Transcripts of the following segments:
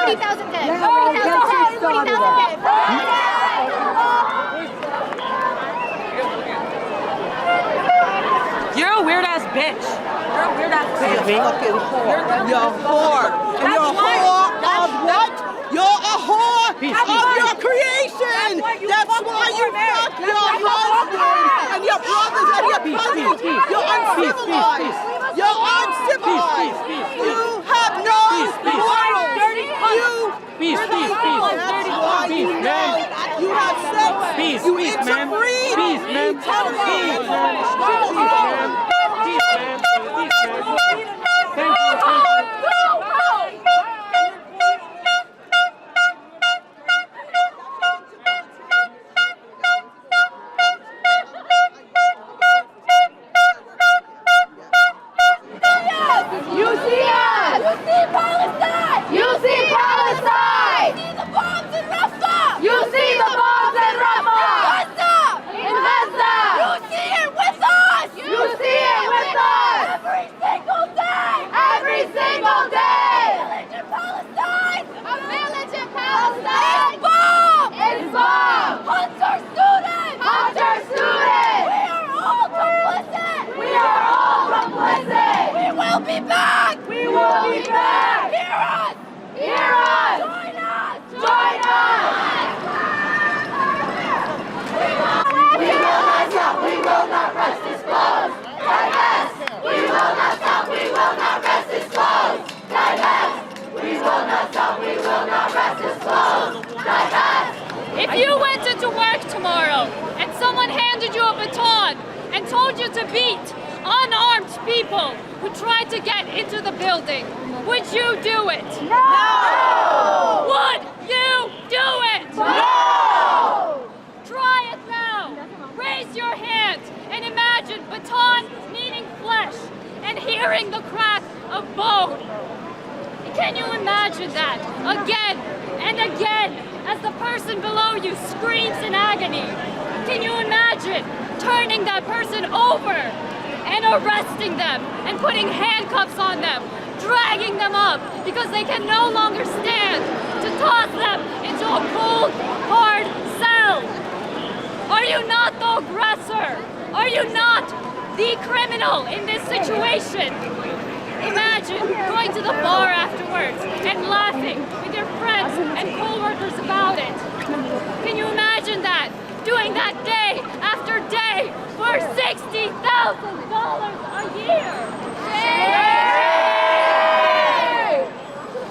40,000 dead. 40,000 dead. You're a weird ass bitch. You're a weird ass bitch. You're a whore. And you're a whore of what? You're a whore of your creation. That's why you fuck your husband and your brothers and your cousins. You're uncivilized. You're uncivilized. You have no morals. You have sex. You interbreed. If you went into work tomorrow and someone handed you a baton and told you to beat unarmed people who tried to get into the building, would you do it? No! Would you do it? No! Try it now. Raise your hand and imagine baton meeting flesh and hearing the crack of bone. Can you imagine that again and again as the person below you screams in agony? Can you imagine turning that person over and arresting them and putting handcuffs on them, dragging them up because they can no longer stand, to toss them into a cold, hard cell? Are you not the aggressor? Are you not the criminal in this situation? Imagine going to the bar afterwards and laughing with your friends and co-workers about it. Can you imagine that? Doing that day after day for $60,000 a year.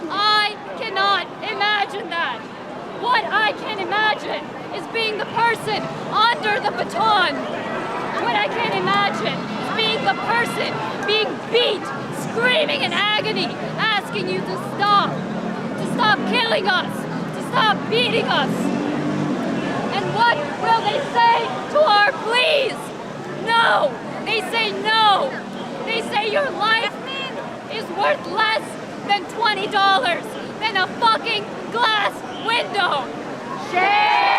I cannot imagine that. What I can imagine is being the person under the baton. What I can imagine is being the person being beat, screaming in agony, asking you to stop killing us, to stop beating us. And what will they say to our pleas? No! They say no! They say your life is worth less than $20, than a fucking glass window. Shame!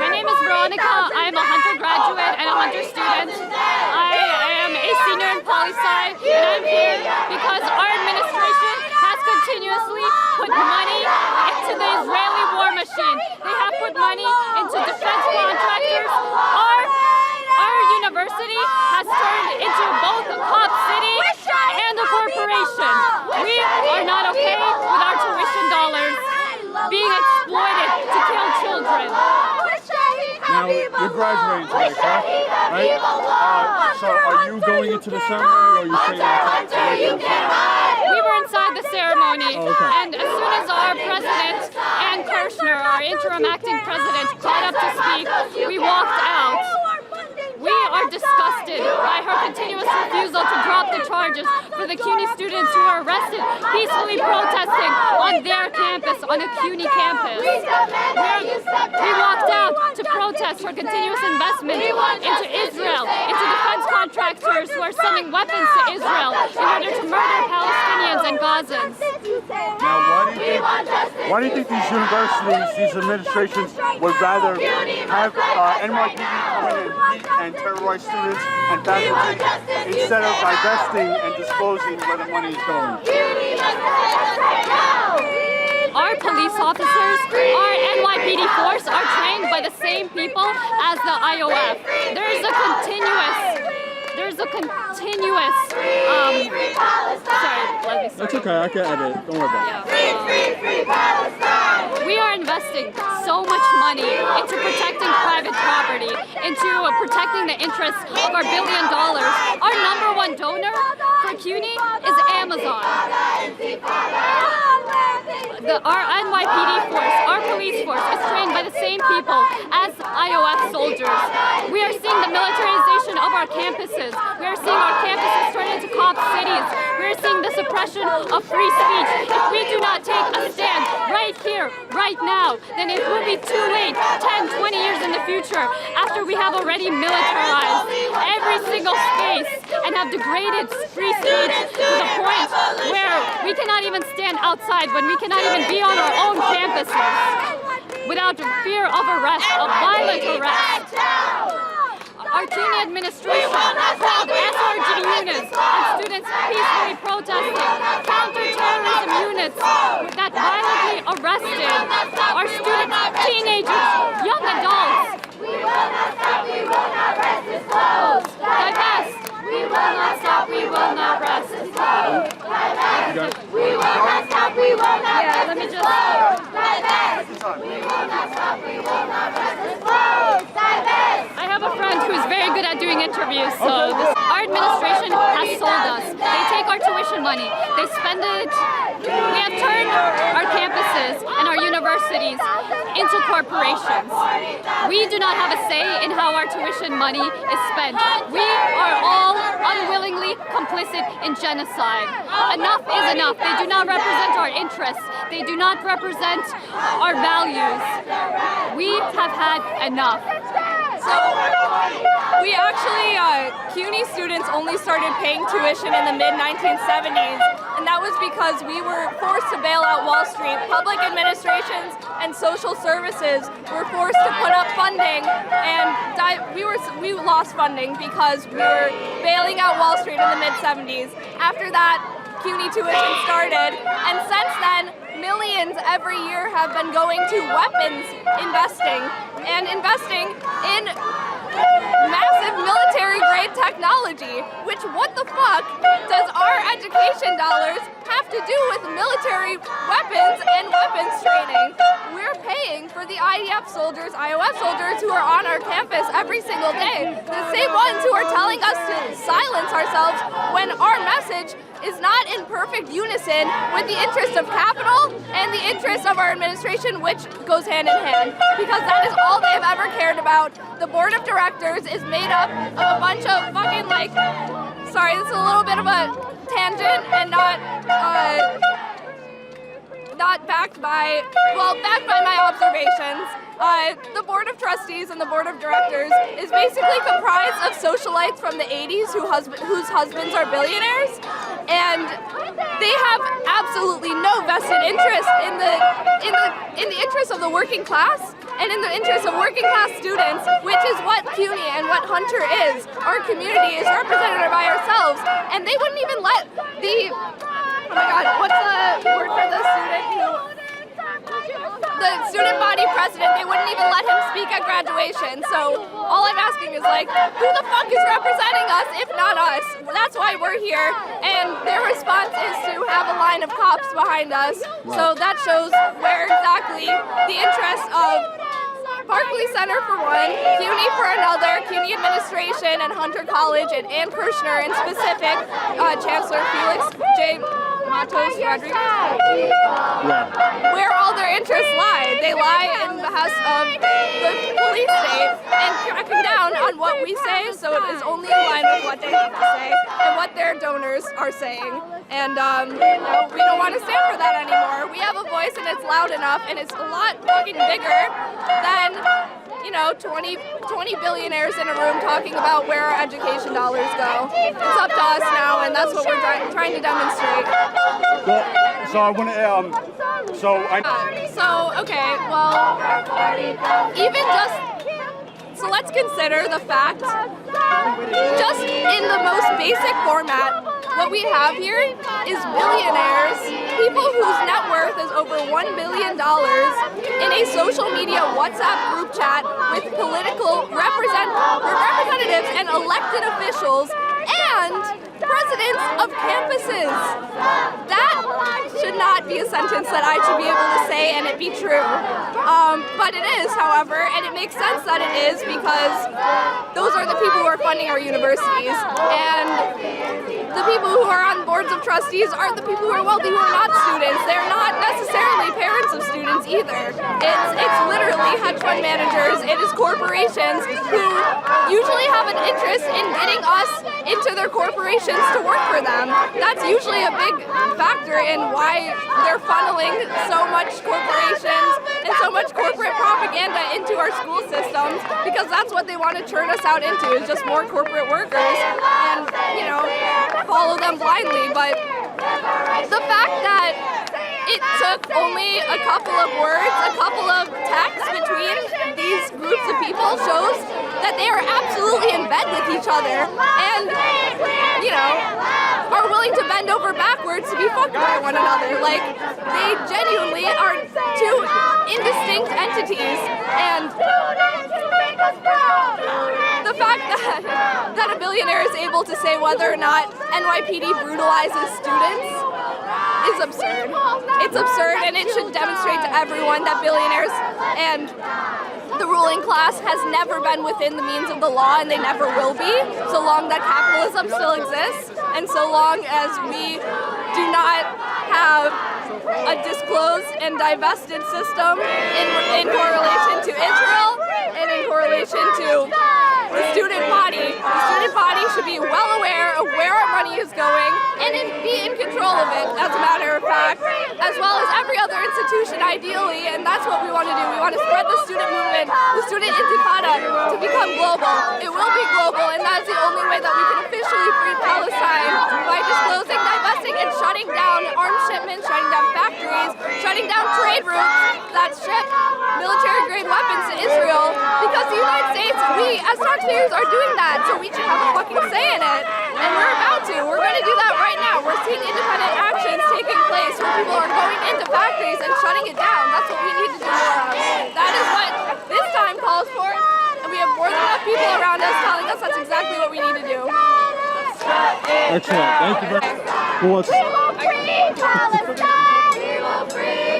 My name is Veronica. I am a Hunter graduate and a Hunter student. I am a senior in poli-sci, and I'm here because our administration has continuously put money into the Israeli war machine. They have put money into defense contractors. Our university has turned into both a cop city and a corporation. We are not okay with our tuition dollars being exploited to kill children. Now, you're graduating today, correct? Right? So are you going into the ceremony, or are you staying inside? We were inside the ceremony, Oh, okay. and as soon as our president, Ann Kirshner, our interim acting president, got up to speak, we walked out. We are disgusted by her continuous refusal to drop the charges for the CUNY students who were arrested peacefully protesting on their campus, on a CUNY campus. We walked out to protest for continuous investment into Israel, into defense contractors who are sending weapons to Israel in order to murder Palestinians and Gazans. Now, why do you think these universities, these administrations would rather have NYPD come in and beat and terrorize students and faculty instead of divesting and disclosing where the money is going? police officers, our NYPD force are trained by the same people as the IOF. There's a continuous, sorry, let me start. That's okay, I can edit. Don't worry about it. We are investing so much money into protecting private property, into protecting the interests of our $1 billion. Our #1 donor for CUNY is Amazon. Our NYPD force, our police force, is trained by the same people as IOF soldiers. We are seeing the militarization of our campuses. We are seeing our campuses turn into cop cities. We are seeing the suppression of free speech. If we do not take a stand right here, right now, then it will be too late 10, 20 years in the future after we have already militarized every single space and have degraded free speech to the point where we cannot even stand outside, when we cannot even be on our own campuses without fear of arrest, of violent arrest. Our CUNY administration called SRG units and students peacefully protesting, counter-terrorism units that violently arrested our students, teenagers, young adults. We will not stop, we will not rest this close. Divest. We will not stop, we will not rest this close. Divest. We will not stop, we will not rest this close. Divest. We will not stop, we will not rest this close. Divest. I have a friend who's very good at doing interviews, so our administration has sold us. They take our tuition money, they spend it. We have turned our campuses and our universities into corporations. We do not have a say in how our tuition money is spent. We are all unwillingly complicit in genocide. Enough is enough. They do not represent our interests. They do not represent our values. We have had enough. So we actually, CUNY students only started paying tuition in the mid-1970s, and that was because we were forced to bail out Wall Street. Public administrations and social services were forced to put up funding, and we lost funding because we were bailing out Wall Street in the mid-70s. After that, CUNY tuition started, and since then, millions every year have been going to weapons investing and investing in massive military-grade technology, which what the fuck does our education dollars have to do with military weapons and weapons training? We're paying for the IDF soldiers, IOF soldiers who are on our campus every single day. The same ones who are telling us to silence ourselves when our message is not in perfect unison with the interest of capital and the interest of our administration, which goes hand in hand, because that is all they've ever cared about. The board of directors is made up of a bunch of fucking, like, sorry, this is a little bit of a tangent and not backed by, well, backed by my observations. The board of trustees and the board of directors is basically comprised of socialites from the 80s whose husbands are billionaires, and they have absolutely no vested interest in the interest of the working class and in the interest of working class students, which is what CUNY and what Hunter is. Our community is represented by ourselves, and they wouldn't even let the, oh my god, what's the word for the student who, the student body president, they wouldn't even let him speak at graduation. So all I'm asking is, like, who the fuck is representing us if not us? That's why we're here. And their response is to have a line of cops behind us. So that shows where exactly the interests of Barclay Center for one, CUNY for another, CUNY administration and Hunter College and Ann Kirshner in specific, Chancellor Felix J. Matos Rodriguez, where all their interests lie. They lie in the behest of the police state and cracking down on what we say, so it is only in line with what they have to say and what their donors are saying. And we don't want to stand for that anymore. We have a voice and it's loud enough and it's a lot fucking bigger than 20 billionaires in a room talking about where our education dollars go. It's up to us now, and that's what we're trying to demonstrate. So I want to, okay, well, so let's consider the fact, just in the most basic format, what we have here is billionaires who people whose net worth is over $1 billion in a social media WhatsApp group chat with political representatives and elected officials and presidents of campuses. That should not be a sentence that I should be able to say and it be true. But it is, however, and it makes sense that it is because those are the people who are funding our universities. And the people who are on boards of trustees aren't the people who are wealthy, who are not students. They're not necessarily parents of students either. It's literally hedge fund managers. It is corporations who usually have an interest in getting us into their corporations to work for them. That's usually a big factor in why they're funneling so much corporations and so much corporate propaganda into our school systems, because that's what they want to turn us out into, is just more corporate workers and, you know, follow them blindly. But the fact that it took only a couple of words, a couple of texts between these groups of people shows that they are absolutely in bed with each other and, you know, are willing to bend over backwards to be fucked by one another. Like, they genuinely are two indistinct entities. And the fact that a billionaire is able to say whether or not NYPD brutalizes students is absurd. It's absurd, and it should demonstrate to everyone that billionaires and the ruling class has never been within the means of the law, and they never will be, so long that capitalism still exists, and so long as we do not have a disclosed and divested system in correlation to Israel and in correlation to the student body. The student body should be well aware of where our money is going and be in control of it, as a matter of fact, as well as every other institution, ideally, and that's what we want to do. We want to spread the student movement, the student intifada, to become global. It will be global, and that's the only way that we can officially free Palestine, by disclosing, divesting, and shutting down arms shipments, shutting down factories, shutting down trade routes that ship military-grade weapons to Israel, because the United States, we as taxpayers are doing that, so we should have a fucking say in it. And we're about to. We're going to do that right now. We're seeing independent actions taking place where people are going into factories and shutting it down. That's what we need to do more of. That is what this time calls for, and we have more than enough people around us telling us that's exactly what we need to do. Excellent. Thank you very much.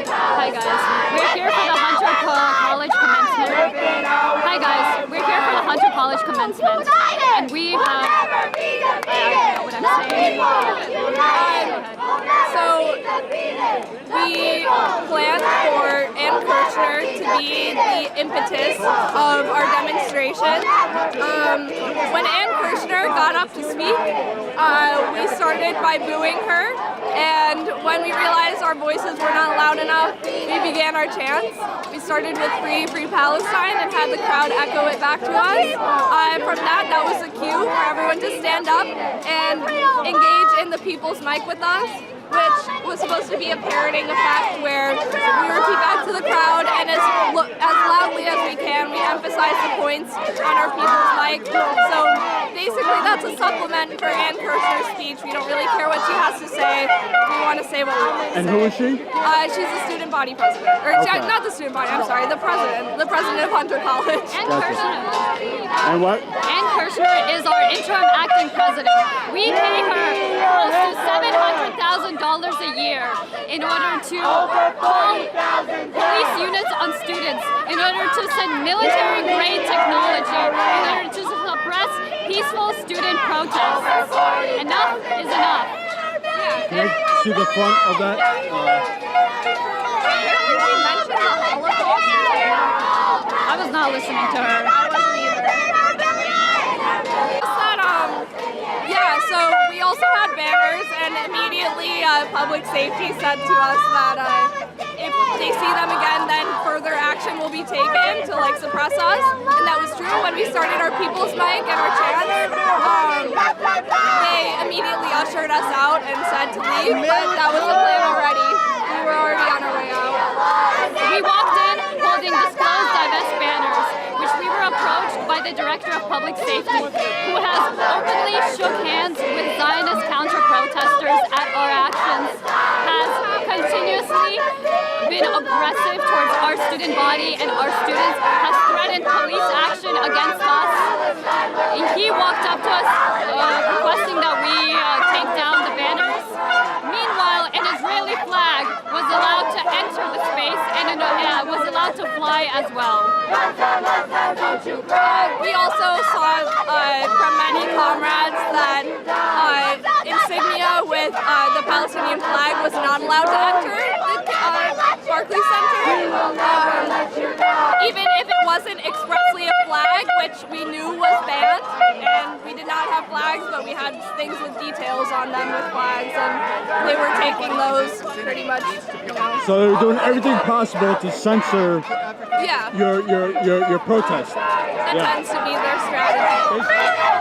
Hi guys, we're here for the Hunter College commencement. Hi guys, we're here for the Hunter College commencement, and we have. I don't know what I'm saying. So we planned for Ann Kirchner to be the impetus of our demonstration. When Ann Kirchner got up to speak, we started by booing her, and when we realized our voices were not loud enough, we began our chants. We started with Free, Free Palestine and had the crowd echo it back to us. From that was a cue for everyone to stand up and engage in the people's mic with us, which was supposed to be a parroting effect where we repeat back to the crowd, and as loudly as we can, we emphasize the points on our people's mic. So basically that's a supplement for Ann Kirchner's speech. We don't really care what she has to say. We want to say what we want to say. And who is she? She's the student body president. Or okay. Not the student body, I'm sorry, the president. The president of Hunter College. Ann Kirchner. And what? Ann Kirchner is our interim acting president. We pay her close to $700,000 a year in order to call police units on students, in order to send military-grade technology, in order to suppress peaceful student protests. Enough is enough. Can I see the front of that? I was not listening to her. So we also had banners, and immediately public safety said to us that if they see them again, then further action will be taken to suppress us. And that was true when we started our people's mic and our chants. They immediately ushered us out and said to leave, but that was the plan already. We were already on our way out. We walked in holding disclosed divest banners, which we were approached by the Director of Public Safety, who has openly shook hands with Zionist counter-protesters at our actions, has been aggressive towards our student body and our students, has threatened police action against us. He walked up to us requesting that we take down the banners. Meanwhile, an Israeli flag was allowed to enter the space and was allowed to fly as well. We also saw from many comrades that insignia with the Palestinian flag was not allowed to enter the Barclays Center. Even if it wasn't expressly a flag, which we knew was banned, and we did not have flags, but we had things with details on them with flags, and they were taking those pretty much, So they were doing everything possible to censor Yeah, your protest. that tends to be their strategy.